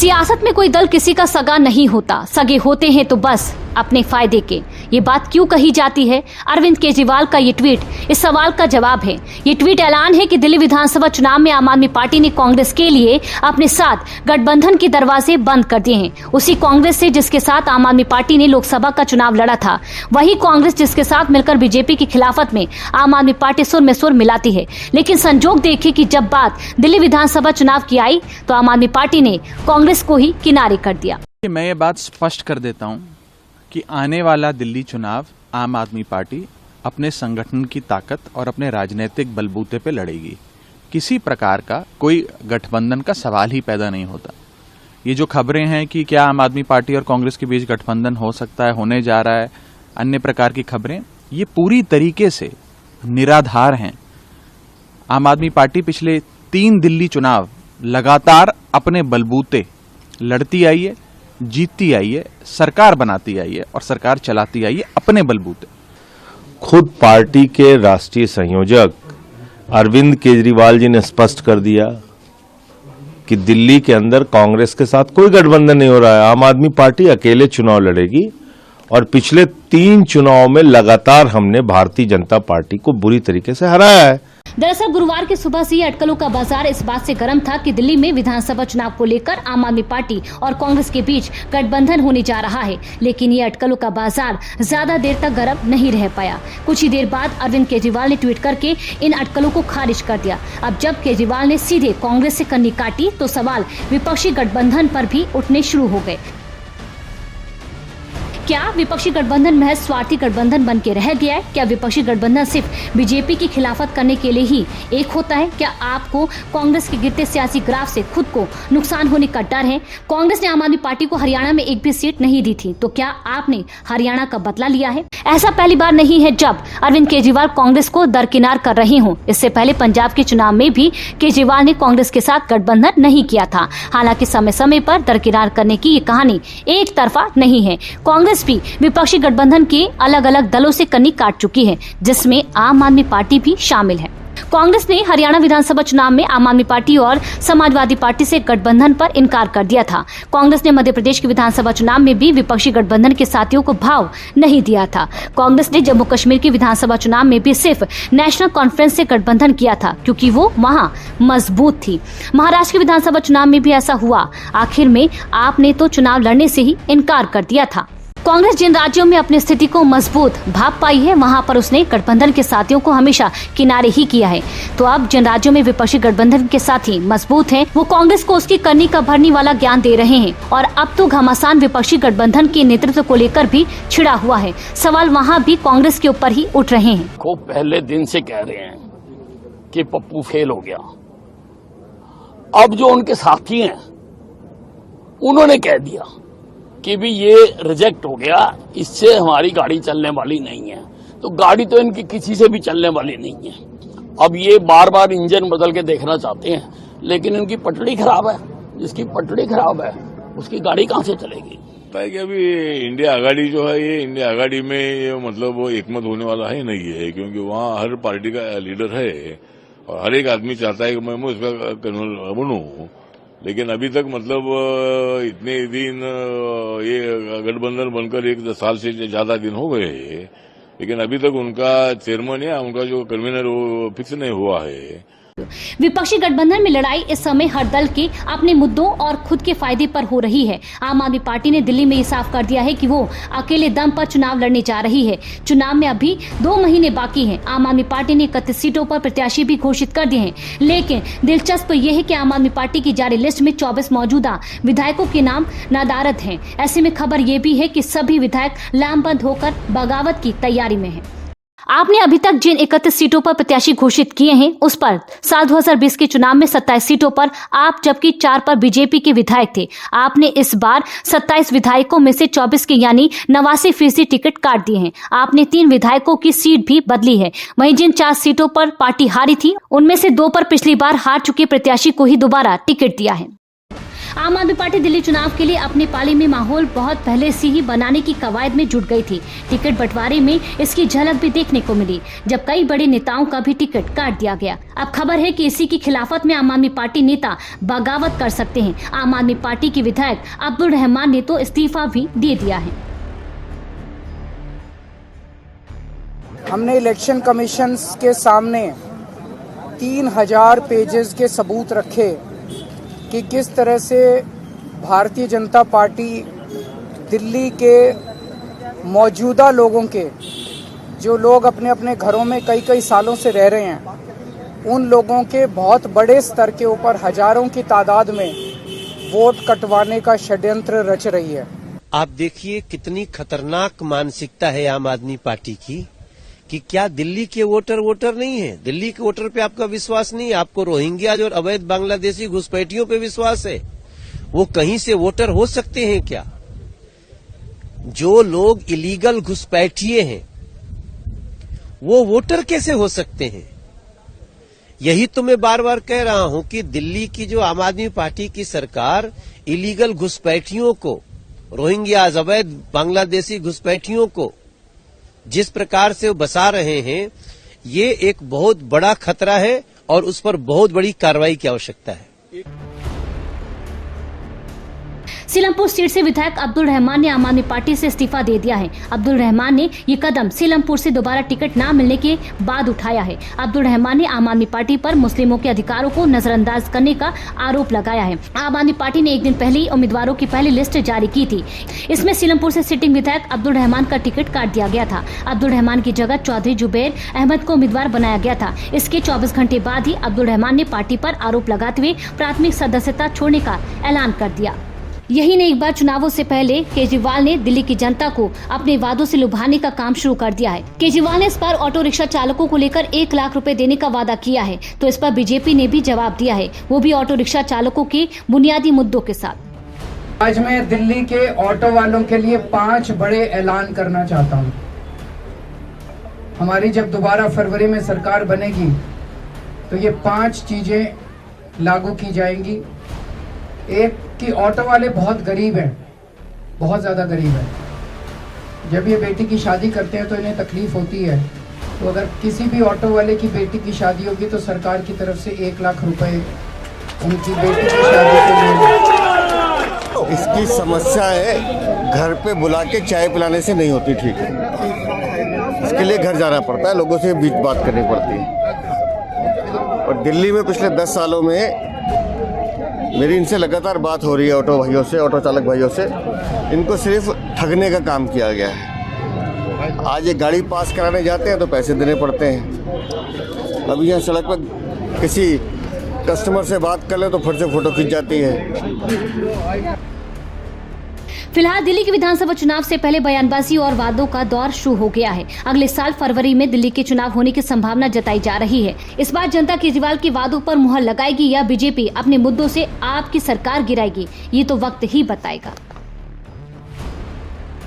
सियासत में कोई दल किसी का सगा नहीं होता, सगे होते हैं तो बस अपने फायदे के। ये बात क्यों कही जाती है? अरविंद केजरीवाल का ये ट्वीट इस सवाल का जवाब है। ये ट्वीट ऐलान है कि दिल्ली विधानसभा चुनाव में आम आदमी पार्टी ने कांग्रेस के लिए अपने साथ गठबंधन के दरवाजे बंद कर दिए हैं। उसी कांग्रेस से जिसके साथ आम आदमी पार्टी ने लोकसभा का चुनाव लड़ा था, वही कांग्रेस जिसके साथ मिलकर बीजेपी की खिलाफत में आम आदमी पार्टी सुर में सुर मिलाती है। लेकिन संजोग देखे कि जब बात दिल्ली विधानसभा चुनाव की आई तो आम आदमी पार्टी ने कांग्रेस को ही किनारे कर दिया। मैं ये बात स्पष्ट कर देता हूं कि आने वाला दिल्ली चुनाव आम आदमी पार्टी अपने संगठन की ताकत और अपने राजनीतिक बलबूते पे लड़ेगी। किसी प्रकार का कोई गठबंधन का सवाल ही पैदा नहीं होता। ये जो खबरें हैं कि क्या आम आदमी पार्टी और कांग्रेस के बीच गठबंधन हो सकता है, होने जा रहा है, अन्य प्रकार की खबरें, ये पूरी तरीके से निराधार हैं। आम आदमी पार्टी पिछले 3 दिल्ली चुनाव लगातार अपने बलबूते लड़ती आई है, जीतती आई है, सरकार बनाती आई है और सरकार चलाती आई है अपने बलबूते। खुद पार्टी के राष्ट्रीय संयोजक अरविंद केजरीवाल जी ने स्पष्ट कर दिया कि दिल्ली के अंदर कांग्रेस के साथ कोई गठबंधन नहीं हो रहा है। आम आदमी पार्टी अकेले चुनाव लड़ेगी और पिछले 3 चुनाव में लगातार हमने भारतीय जनता पार्टी को बुरी तरीके से हराया है। दरअसल गुरुवार की सुबह से ही अटकलों का बाजार इस बात से गर्म था कि दिल्ली में विधानसभा चुनाव को लेकर आम आदमी पार्टी और कांग्रेस के बीच गठबंधन होने जा रहा है। लेकिन ये अटकलों का बाजार ज्यादा देर तक गर्म नहीं रह पाया। कुछ ही देर बाद अरविंद केजरीवाल ने ट्वीट करके इन अटकलों को खारिज कर दिया। अब जब केजरीवाल ने सीधे कांग्रेस से कन्नी काटी तो सवाल विपक्षी गठबंधन पर भी उठने शुरू हो गए। क्या विपक्षी गठबंधन महज स्वार्थी गठबंधन बन के रह गया है? क्या विपक्षी गठबंधन सिर्फ बीजेपी की खिलाफत करने के लिए ही एक होता है? क्या आपको कांग्रेस के गिरते सियासी ग्राफ से खुद को नुकसान होने का डर है? कांग्रेस ने आम आदमी पार्टी को हरियाणा में एक भी सीट नहीं दी थी, तो क्या आपने हरियाणा का बदला लिया है? ऐसा पहली बार नहीं है जब अरविंद केजरीवाल कांग्रेस को दरकिनार कर रहे हों। इससे पहले पंजाब के चुनाव में भी केजरीवाल ने कांग्रेस के साथ गठबंधन नहीं किया था। हालांकि समय समय पर दरकिनार करने की ये कहानी एक तरफा नहीं है। कांग्रेस भी विपक्षी गठबंधन के अलग अलग दलों से कन्नी काट चुकी है, जिसमें आम आदमी पार्टी भी शामिल है। कांग्रेस ने हरियाणा विधानसभा चुनाव में आम आदमी पार्टी और समाजवादी पार्टी से गठबंधन पर इनकार कर दिया था। कांग्रेस ने मध्य प्रदेश के विधानसभा चुनाव में भी विपक्षी गठबंधन के साथियों को भाव नहीं दिया था। कांग्रेस ने जम्मू कश्मीर के विधानसभा चुनाव में भी सिर्फ नेशनल कॉन्फ्रेंस से गठबंधन किया था, क्योंकि वो वहां मजबूत थी। महाराष्ट्र के विधानसभा चुनाव में भी ऐसा हुआ। आखिर में आपने तो चुनाव लड़ने से ही इनकार कर दिया था। कांग्रेस जिन राज्यों में अपनी स्थिति को मजबूत भाप पाई है, वहां पर उसने गठबंधन के साथियों को हमेशा किनारे ही किया है। तो अब जिन राज्यों में विपक्षी गठबंधन के साथी मजबूत हैं, वो कांग्रेस को उसकी करनी का भरनी वाला ज्ञान दे रहे हैं और अब तो घमासान विपक्षी गठबंधन के नेतृत्व को लेकर भी छिड़ा हुआ है। सवाल वहाँ भी कांग्रेस के ऊपर ही उठ रहे हैं। को पहले दिन से कह रहे हैं कि पप्पू फेल हो गया। अब जो उनके साथी हैं उन्होंने कह दिया कि भी ये रिजेक्ट हो गया, इससे हमारी गाड़ी चलने वाली नहीं है। तो गाड़ी तो इनकी किसी से भी चलने वाली नहीं है। अब ये बार बार इंजन बदल के देखना चाहते हैं, लेकिन इनकी पटड़ी खराब है। जिसकी पटड़ी खराब है उसकी गाड़ी कहाँ से चलेगी? कि अभी इंडिया आघाड़ी जो है, ये इंडिया आघाड़ी में ये मतलब वो एकमत होने वाला है नहीं है, क्योंकि वहाँ हर पार्टी का लीडर है और हर एक आदमी चाहता है कि मैं उसका कन्वर्ट बनूं। लेकिन अभी तक मतलब इतने दिन ये गठबंधन बनकर 1 साल से ज्यादा दिन हो गए, लेकिन अभी तक उनका चेयरमैन या उनका जो कन्वीनर वो फिक्स नहीं हुआ है। विपक्षी गठबंधन में लड़ाई इस समय हर दल के अपने मुद्दों और खुद के फायदे पर हो रही है। आम आदमी पार्टी ने दिल्ली में ये साफ कर दिया है कि वो अकेले दम पर चुनाव लड़ने जा रही है। चुनाव में अभी 2 महीने बाकी हैं। आम आदमी पार्टी ने 31 सीटों पर प्रत्याशी भी घोषित कर दिए हैं। लेकिन दिलचस्प ये है कि आम आदमी पार्टी की जारी लिस्ट में 24 मौजूदा विधायकों के नाम नादारद हैं। ऐसे में खबर ये भी है कि सभी विधायक लामबंद होकर बगावत की तैयारी में हैं। आपने अभी तक जिन 31 सीटों पर प्रत्याशी घोषित किए हैं, उस पर साल 2020 के चुनाव में 27 सीटों पर आप, जबकि 4 पर बीजेपी के विधायक थे। आपने इस बार 27 विधायकों में से 24 के यानी 89% टिकट काट दिए हैं। आपने 3 विधायकों की सीट भी बदली है। वहीं जिन 4 सीटों पर पार्टी हारी थी, उनमें से 2 पर पिछली बार हार चुके प्रत्याशी को ही दोबारा टिकट दिया है। आम आदमी पार्टी दिल्ली चुनाव के लिए अपनी पाली में माहौल बहुत पहले से ही बनाने की कवायद में जुट गई थी। टिकट बंटवारे में इसकी झलक भी देखने को मिली, जब कई बड़े नेताओं का भी टिकट काट दिया गया। अब खबर है कि इसी की खिलाफत में आम आदमी पार्टी नेता बगावत कर सकते हैं। आम आदमी पार्टी के विधायक अब्दुल रहमान ने तो इस्तीफा भी दे दिया है। हमने इलेक्शन कमीशन के सामने 3000 पेजेस के सबूत रखे कि किस तरह से भारतीय जनता पार्टी दिल्ली के मौजूदा लोगों के, जो लोग अपने अपने घरों में कई कई सालों से रह रहे हैं, उन लोगों के बहुत बड़े स्तर के ऊपर हजारों की तादाद में वोट कटवाने का षड्यंत्र रच रही है। आप देखिए कितनी खतरनाक मानसिकता है आम आदमी पार्टी की कि क्या दिल्ली के वोटर नहीं है? दिल्ली के वोटर पे आपका विश्वास नहीं है? आपको रोहिंग्या और अवैध बांग्लादेशी घुसपैठियों पे विश्वास है? वो कहीं से वोटर हो सकते हैं क्या? जो लोग इलीगल घुसपैठिए हैं वो वोटर कैसे हो सकते हैं? यही तो मैं बार बार कह रहा हूं कि दिल्ली की जो आम आदमी पार्टी की सरकार इलीगल घुसपैठियों को, रोहिंग्या अवैध बांग्लादेशी घुसपैठियों को जिस प्रकार से वो बसा रहे हैं, ये एक बहुत बड़ा खतरा है और उस पर बहुत बड़ी कार्रवाई की आवश्यकता है। सीलमपुर सीट से विधायक अब्दुल रहमान ने आम आदमी पार्टी से इस्तीफा दे दिया है। अब्दुल रहमान ने ये कदम सीलमपुर से दोबारा टिकट न मिलने के बाद उठाया है। अब्दुल रहमान ने आम आदमी पार्टी पर मुस्लिमों के अधिकारों को नजरअंदाज करने का आरोप लगाया है। आम आदमी पार्टी ने एक दिन पहले ही उम्मीदवारों की पहली लिस्ट जारी की थी। इसमें सीलमपुर से सिटिंग विधायक अब्दुल रहमान का टिकट काट दिया गया था। अब्दुल रहमान की जगह चौधरी जुबैर अहमद को उम्मीदवार बनाया गया था। इसके 24 घंटे बाद ही अब्दुल रहमान ने पार्टी पर आरोप लगाते हुए प्राथमिक सदस्यता छोड़ने का ऐलान कर दिया। यही नहीं, एक बार चुनावों से पहले केजरीवाल ने दिल्ली की जनता को अपने वादों से लुभाने का काम शुरू कर दिया है। केजरीवाल ने इस बार ऑटो रिक्शा चालकों को लेकर 1 लाख रुपए देने का वादा किया है, तो इस पर बीजेपी ने भी जवाब दिया है, वो भी ऑटो रिक्शा चालकों के बुनियादी मुद्दों के साथ। आज मैं दिल्ली के ऑटो वालों के लिए 5 बड़े ऐलान करना चाहता हूँ। हमारी जब दोबारा फरवरी में सरकार बनेगी तो ये 5 चीजें लागू की जाएंगी। एक कि ऑटो वाले बहुत गरीब हैं, बहुत ज़्यादा गरीब हैं। जब ये बेटी की शादी करते हैं तो इन्हें तकलीफ होती है, तो अगर किसी भी ऑटो वाले की बेटी की शादी होगी तो सरकार की तरफ से 1 लाख रुपए उनकी बेटी की शादी के लिए। इसकी समस्या है घर पे बुला के चाय पिलाने से नहीं होती ठीक है, इसके लिए घर जाना पड़ता है, लोगों से बीच बात करनी पड़ती है। और दिल्ली में पिछले 10 सालों में मेरी इनसे लगातार बात हो रही है, ऑटो भाइयों से, ऑटो चालक भाइयों से। इनको सिर्फ ठगने का काम किया गया है। आज ये गाड़ी पास कराने जाते हैं तो पैसे देने पड़ते हैं। अभी यहाँ सड़क पर किसी कस्टमर से बात कर ले तो फिर से फोटो खींच जाती है। फिलहाल दिल्ली के विधानसभा चुनाव से पहले बयानबाजी और वादों का दौर शुरू हो गया है। अगले साल फरवरी में दिल्ली के चुनाव होने की संभावना जताई जा रही है। इस बार जनता केजरीवाल के वादों पर मुहर लगाएगी या बीजेपी अपने मुद्दों से आपकी सरकार गिराएगी, ये तो वक्त ही बताएगा।